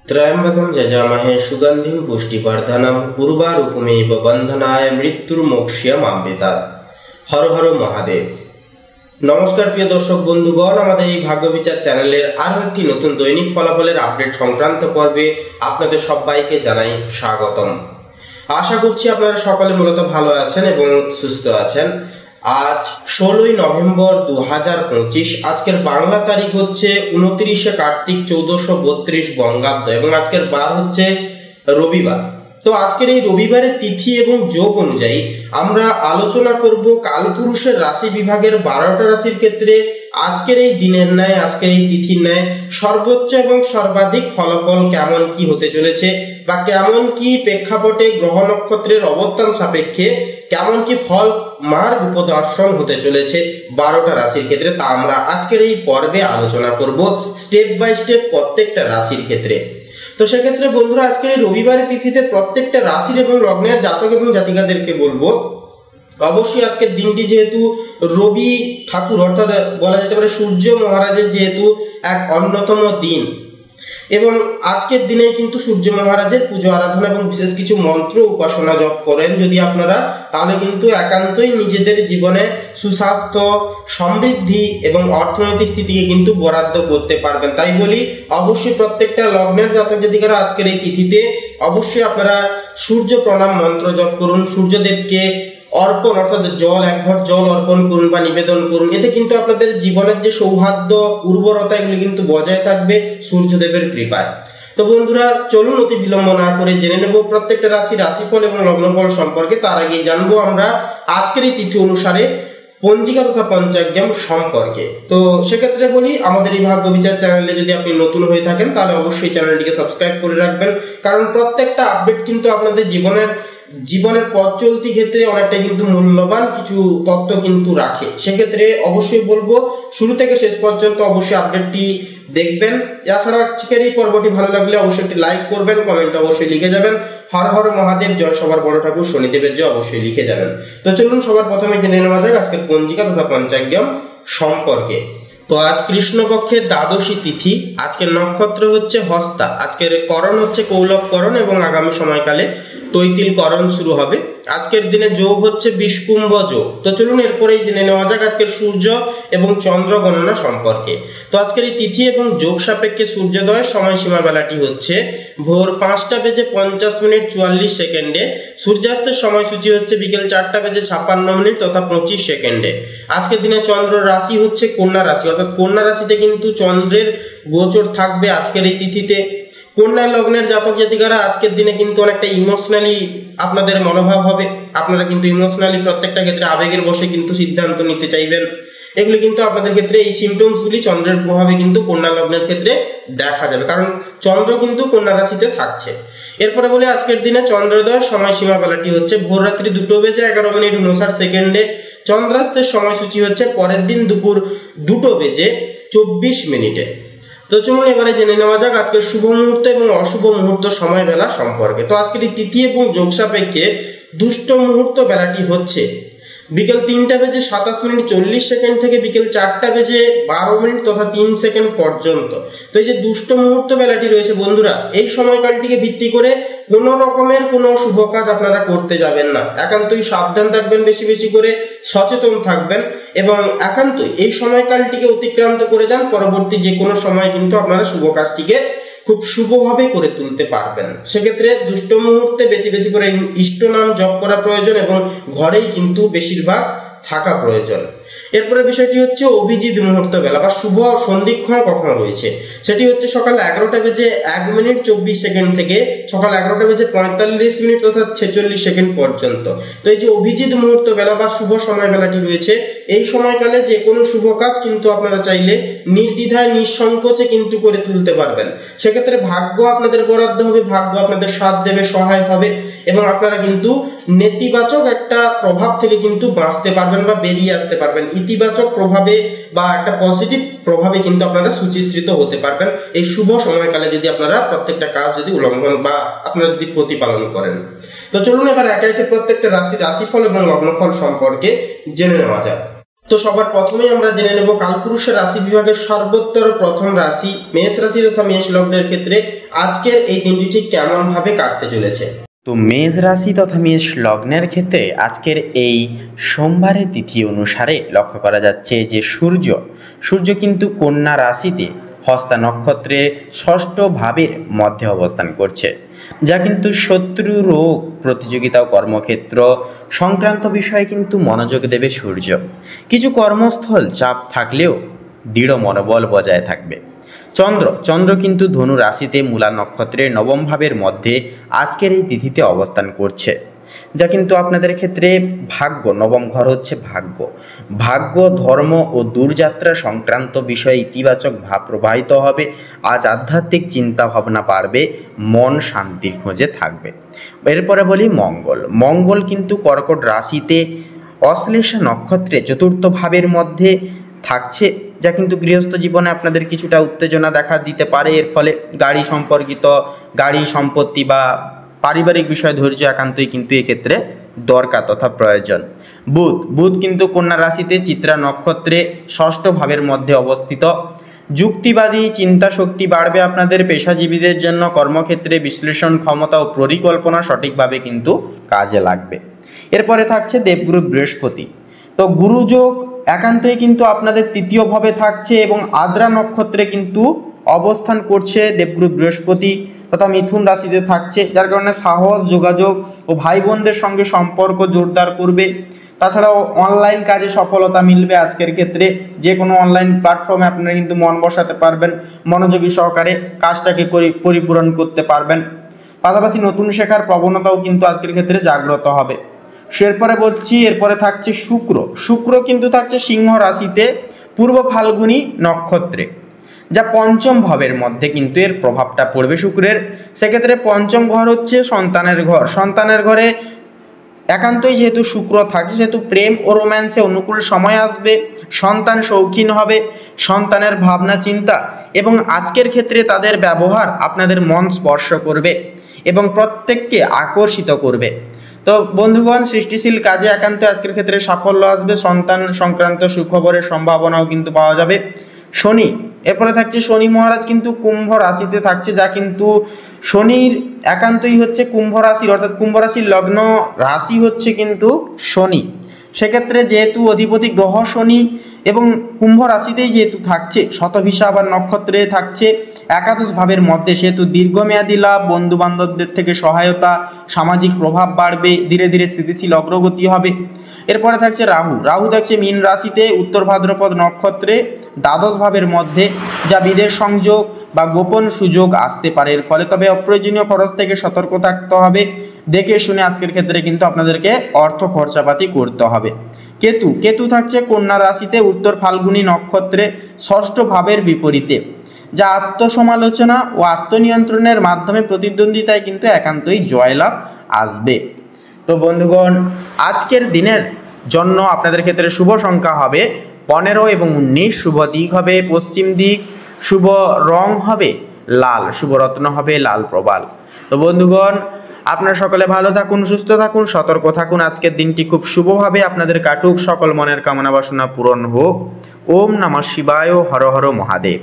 ত্র্যম্বকম যজামহে সুগন্ধিম পুষ্টিবর্ধনম উর্বারুকমেব বন্ধনায় মৃত্যুর্মোক্ষ্যমামৃতাৎ। হর হর মহাদেব। নমস্কার প্রিয় দর্শক বন্ধুগণ, আমাদের এই ভাগ্য বিচার চ্যানেলের আরও একটি নতুন দৈনিক ফলাফলের আপডেট সংক্রান্ত পর্বে আপনাদের সবাইকে জানাই স্বাগতম। আশা করছি আপনারা সকলে মূলত ভালো আছেন এবং সুস্থ আছেন। আজ 16ই নভেম্বর 2025। আজকের বাংলা তারিখ হচ্ছে 29শে কার্তিক 1432 বঙ্গাব্দ এবং আজকের বার হচ্ছে রবিবার। তো আজকের এই রবিবারের তিথি এবং যোগ অনুযায়ী আমরা আলোচনা করব কালপুরুষের রাশি বিভাগের 12টা রাশির ক্ষেত্রে আজকের এই দিনের ন্যায়, আজকের এই তিথির ন্যায় সর্বোচ্চ এবং সর্বাধিক ফলাফল কেমন কি হতে চলেছে বা কেমন কি প্রেক্ষাপটে গ্রহ নক্ষত্রের অবস্থান সাপেক্ষে কেমন কি ফল মার্গ উপদর্শন হতে চলেছে 12টা রাশির ক্ষেত্রে, তা আমরা আজকের এই পর্বে আলোচনা করব স্টেপ বাই স্টেপ প্রত্যেকটা রাশির ক্ষেত্রে। তো সেক্ষেত্রে বন্ধুরা, আজকের এই রবিবারের তিথিতে প্রত্যেকটা রাশির এবং লগ্নের জাতক এবং জাতিকাদেরকে বলবো অবশ্যই আজকের দিনটি যেহেতু রবি ঠাকুর অর্থাৎ বলা যেতে পারে সূর্য মহারাজের যেহেতু এক অন্যতম দিন এবং আজকের দিনে কিন্তু সূর্য মহারাজের পুজো আরাধনা এবং বিশেষ কিছু মন্ত্র উপাসনা জপ করেন যদি আপনারা, তাহলে কিন্তু একান্তই নিজেদের জীবনে সুস্বাস্থ্য, সমৃদ্ধি এবং অর্থনৈতিক স্থিতিকে কিন্তু বরাদ্দ করতে পারবেন। তাই বলি অবশ্যই প্রত্যেকটা লগ্নের জাতক জাতিকারা আজকের এই তিথিতে অবশ্যই আপনারা সূর্য প্রণাম মন্ত্র জপ করুন, সূর্যদেবকে অর্পণ অর্থাৎ জল, এক ঘট জল অর্পণ করুন বা নিবেদন করুন। এতে কিন্তু আপনাদের জীবনের যে সৌহার্দ্য, উর্বরতা এগুলি কিন্তু বজায় থাকবে সূর্যদেবের কৃপায়। তো বন্ধুরা চলুন অতি বিলম্ব না করে জেনে নেব প্রত্যেকটা রাশির রাশিফল এবং লগ্নফল সম্পর্কে। তার আগেই জানবো আমরা আজকের এই তিথি অনুসারে পঞ্জিকা তথা পঞ্চাগ্রাম সম্পর্কে। তো সেক্ষেত্রে বলি, আমাদের এই ভাগ্য বিচার চ্যানেলে যদি আপনি নতুন হয়ে থাকেন তাহলে অবশ্যই চ্যানেলটিকে সাবস্ক্রাইব করে রাখবেন, কারণ প্রত্যেকটা আপডেট কিন্তু আপনাদের জীবনের পথ চলতি ক্ষেত্রে অনেকটা কিন্তু মূল্যবান কিছু তথ্য কিন্তু রাখে। সেক্ষেত্রে অবশ্যই বলবো শুরু থেকে শেষ পর্যন্ত অবশ্যই আপডেটটি দেখবেন। এছাড়া আজকের এই পর্বটি ভালো লাগলে অবশ্যই একটি লাইক করবেন, কমেন্ট অবশ্যই লিখে যাবেন হর হর মহাদেব, জয় সবার বড় ঠাকুর শনিদেবের জয় অবশ্যই লিখে যাবেন। তো চলুন সবার প্রথমে জেনে নেওয়া যাক আজকের পঞ্জিকা তথা পঞ্চাগ্রাম সম্পর্কে। তো আজ কৃষ্ণপক্ষের দ্বাদশী তিথি, আজকের নক্ষত্র হচ্ছে হস্তা, আজকের করণ হচ্ছে কৌলভ করণ এবং আগামী সময়কালে তৈতিল করণ শুরু হবে। আজকের দিনে যোগ হচ্ছে বিষকুম্ভ যোগ। তো চলুন এরপরেই জেনে নেওয়া যাক আজকের সূর্য এবং চন্দ্র গণনা সম্পর্কে। তো আজকের এই তিথি এবং যোগ সাপেক্ষে সূর্যোদয়ের সময়সীমা বেলাটি হচ্ছে ভোর 5:50 সূর্যাস্তের সময়সূচি হচ্ছে বিকেল 4:56 তথা 25 আজকের দিনে চন্দ্র রাশি হচ্ছে কন্যা রাশি, অর্থাৎ কন্যা রাশিতে কিন্তু চন্দ্রের গোচর থাকবে আজকের এই তিথিতে। কন্যা লগ্নের জাতক জাতিকারা আজকের দিনে কিন্তু অনেকটা ইমোশনালি আপনাদের মনোভাব হবে, আপনারা কিন্তু ইমোশনালি প্রত্যেকটা ক্ষেত্রে আবেগের বশে কিন্তু সিদ্ধান্ত নিতে চাইবেন। এগুলি কিন্তু আপনাদের ক্ষেত্রে এই সিমটমসগুলি চন্দ্রের প্রভাবে কিন্তু কন্যা লগ্নের ক্ষেত্রে দেখা যাবে, কারণ চন্দ্র কিন্তু কন্যা রাশিতে থাকছে। এরপরে বলে আজকের দিনে চন্দ্রোদয়ের সময়সীমা বেলাটি হচ্ছে ভোর রাত্রি 2:11 চন্দ্রাস্তের সময়সূচি হচ্ছে পরের দিন দুপুর 2:24। তো চলুন এবারে জেনে নেওয়া যাক আজকের শুভ মুহূর্ত এবং অশুভ মুহূর্ত সময় বেলা সম্পর্কে। তো আজকের এই তিথি এবং যোগ সাপেক্ষে দুষ্ট মুহূর্ত বেলাটি হচ্ছে বিকেল 3:27 থেকে বিকেল 4:12 তথা 3 পর্যন্ত। তো এই যে দুষ্ট মুহূর্ত বেলাটি রয়েছে বন্ধুরা, এই সময়কালটিকে ভিত্তি করে কোনো রকমের কোনো শুভ কাজ আপনারা করতে যাবেন না। একান্তই সাবধান থাকবেন, বেশি বেশি করে সচেতন থাকবেন এবং একান্তই এই সময়কালটিকে অতিক্রান্ত করে যান। পরবর্তী যে কোনো সময় কিন্তু আপনারা শুভ কাজটিকে খুব শুভভাবে করে তুলতে পারবেন। সেক্ষেত্রে দুষ্ট মুহূর্তে বেশি বেশি করে ইষ্ট নাম জপ করা প্রয়োজন এবং ঘরেই কিন্তু বেশিরভাগ থাকা প্রয়োজন। এরপরে বিষয়টি হচ্ছে অভিজিৎ মুহূর্ত বেলা বা শুভ সন্ধিক্ষণ কখন রয়েছে, সেটি হচ্ছে সকাল 11:24 থেকে সকাল 11:45 তথা 46 পর্যন্ত। তো এই যে অভিজিৎ মুহূর্ত বেলা বা শুভ সময় বেলাটি রয়েছে, এই সময়কালে যে কোনো শুভ কাজ কিন্তু আপনারা চাইলে নির্দ্বিধায় নিঃসংকোচে কিন্তু করে তুলতে পারবেন। সেক্ষেত্রে ভাগ্য আপনাদের বরাদ্দ হবে, ভাগ্য আপনাদের সাথ দেবে, সহায় হবে এবং আপনারা কিন্তু নেতিবাচক একটা প্রভাব থেকে কিন্তু বাঁচতে পারবেন বা বেরিয়ে আসতে পারবেন। ইতিবাচক প্রভাবে বা একটা পজিটিভ প্রভাবে কিন্তু আপনারা সুচিশ্রিত হতে পারবেন এই শুভ সময়কালে যদি আপনারা প্রত্যেকটা কাজ যদি উল্লঙ্ঘন বা আপনারা যদি প্রতিপালন করেন। তো চলুন এবার একে একে প্রত্যেকটা রাশির রাশিফল এবং লগ্নফল সম্পর্কে জেনে নেওয়া যাক। তো সবার প্রথমেই আমরা জেনে নেব কালপুরুষের রাশি বিভাগের সর্বোত্তর প্রথম রাশি মেষ রাশি তথা মেষ লগ্নের ক্ষেত্রে আজকের এই দিনটি ঠিক কেমন ভাবে কাটতে চলেছে। তো মেষ রাশি তথা মেষ লগ্নের ক্ষেত্রে আজকের এই সোমবারের তিথি অনুসারে লক্ষ্য করা যাচ্ছে যে সূর্য কিন্তু কন্যা রাশিতে হস্তা নক্ষত্রে ষষ্ঠ ভাবের মধ্যে অবস্থান করছে, যা কিন্তু শত্রু, রোগ, প্রতিযোগিতা ও কর্মক্ষেত্র সংক্রান্ত বিষয়ে কিন্তু মনোযোগ দেবে সূর্য। কিছু কর্মস্থল চাপ থাকলেও দৃঢ় মনোবল বজায় থাকবে। চন্দ্র কিন্তু ধনু রাশিতে মূলা নক্ষত্রের নবম ভাবের মধ্যে আজকের এই তিথিতে অবস্থান করছে, যা কিন্তু আপনাদের ক্ষেত্রে ভাগ্য, নবম ঘর হচ্ছে ভাগ্য, ধর্ম ও দূরযাত্রা সংক্রান্ত বিষয়ে ইতিবাচক ভাব প্রবাহিত হবে। আজ আধ্যাত্মিক চিন্তা ভাবনা বাড়বে, মন শান্তির খোঁজে থাকবে। এরপরে বলি মঙ্গল কিন্তু কর্কট রাশিতে অশ্লেষা নক্ষত্রে চতুর্থ ভাবের মধ্যে থাকছে, যা কিন্তু গৃহস্থ জীবনে আপনাদের কিছুটা উত্তেজনা দেখা দিতে পারে। এর ফলে গাড়ি সম্পর্কিত গাড়ি সম্পত্তি বা পারিবারিক বিষয় ধৈর্য একান্তই কিন্তু এক্ষেত্রে দরকার তথা প্রয়োজন। বুধ কিন্তু কন্যা রাশিতে চিত্রা নক্ষত্রে ষষ্ঠ ভাবের মধ্যে অবস্থিত। যুক্তিবাদী চিন্তা শক্তি বাড়বে আপনাদের। পেশাজীবীদের জন্য কর্মক্ষেত্রে বিশ্লেষণ ক্ষমতা ও পরিকল্পনা সঠিকভাবে কিন্তু কাজে লাগবে। এরপরে থাকছে দেবগুরু বৃহস্পতি। তো গুরুযোগ একান্তই কিন্তু আপনাদের তৃতীয় ভাবে থাকছে এবং আদ্রা নক্ষত্রে কিন্তু অবস্থান করছে দেবগুরু বৃহস্পতি তথা মিথুন রাশিতে থাকছে, যার কারণে সাহস, যোগাযোগ ও ভাই বোনদের সঙ্গে সম্পর্ক জোরদার করবে। তাছাড়াও অনলাইন কাজে সফলতা মিলবে আজকের ক্ষেত্রে। যে কোনো অনলাইন প্ল্যাটফর্মে আপনারা কিন্তু মন বসাতে পারবেন, মনোযোগী সহকারে কাজটাকে পরিপূরণ করতে পারবেন। পাশাপাশি নতুন শেখার প্রবণতাও কিন্তু আজকের ক্ষেত্রে জাগ্রত হবে। এরপরে থাকছে শুক্র কিন্তু থাকছে সিংহ রাশিতে পূর্ব ফাল্গুনী নক্ষত্রে, যা পঞ্চম ভাবের মধ্যে কিন্তু এর প্রভাবটা পড়বে শুক্রের। সেক্ষেত্রে পঞ্চম ঘর হচ্ছে সন্তানের ঘরে একান্তই যেহেতু শুক্র থাকে, সেহেতু প্রেম ও রোম্যান্সে অনুকূল সময় আসবে। সন্তান শৌখিন হবে, সন্তানের ভাবনা চিন্তা এবং আজকের ক্ষেত্রে তাদের ব্যবহার আপনাদের মন স্পর্শ করবে এবং প্রত্যেককে আকর্ষিত করবে। তো বন্ধুগণ, সৃষ্টিশীল কাজে একান্ত আজকের ক্ষেত্রে সাফল্য আসবে। সন্তান সংক্রান্ত সুখবরের সম্ভাবনাও কিন্তু পাওয়া যাবে। এরপরে থাকছে শনি মহারাজ কিন্তু কুম্ভ রাশিতে থাকছে, যা কিন্তু শনির একান্তই হচ্ছে কুম্ভ রাশির, অর্থাৎ কুম্ভ রাশির লগ্ন রাশি হচ্ছে কিন্তু শনি। সেক্ষেত্রে যেহেতু অধিপতি গ্রহ শনি এবং কুম্ভ রাশিতেই যেহেতু থাকছে, শতভিষা আবার নক্ষত্রে থাকছে একাদশ ভাবের মধ্যে, সেহেতু দীর্ঘমেয়াদী লাভ, বন্ধু বান্ধবদের থেকে সহায়তা, সামাজিক প্রভাব বাড়বে, ধীরে ধীরে স্থিতিশীল অগ্রগতি হবে। এরপরে থাকছে রাহু থাকছে মীন রাশিতে উত্তর ভাদ্রপদ নক্ষত্রে দ্বাদশ ভাবের মধ্যে, যা বিদেশ সংযোগ বা গোপন সুযোগ আসতে পারে এর ফলে। তবে অপ্রয়োজনীয় খরচ থেকে সতর্ক থাকতে হবে। দেখে শুনে আজকের ক্ষেত্রে কিন্তু আপনাদেরকে অর্থ খরচাপাতি করতে হবে। কেতু থাকছে কন্যা রাশিতে উত্তর ফাল্গুনী নক্ষত্রে ষষ্ঠ ভাবের বিপরীতে, যা আত্মসমালোচনা ও আত্মনিয়ন্ত্রণের মাধ্যমে প্রতিদ্বন্দ্বিতায় কিন্তু একান্তই জয়লাভ আসবে। তো বন্ধুগণ, আজকের দিনের জন্য আপনাদের ক্ষেত্রে শুভ সংখ্যা হবে 15 এবং 19, শুভ দিক হবে পশ্চিম দিক, শুভ রং হবে লাল, শুভ রত্ন হবে লাল প্রবাল। তো বন্ধুগণ, আপনারা সকলে ভালো থাকুন, সুস্থ থাকুন, সতর্ক থাকুন। আজকের দিনটি খুব শুভভাবে আপনাদের কাটুক, সকল মনের কামনা বাসনা পূরণ হোক। ওম নমঃ শিবায়, হর হর মহাদেব।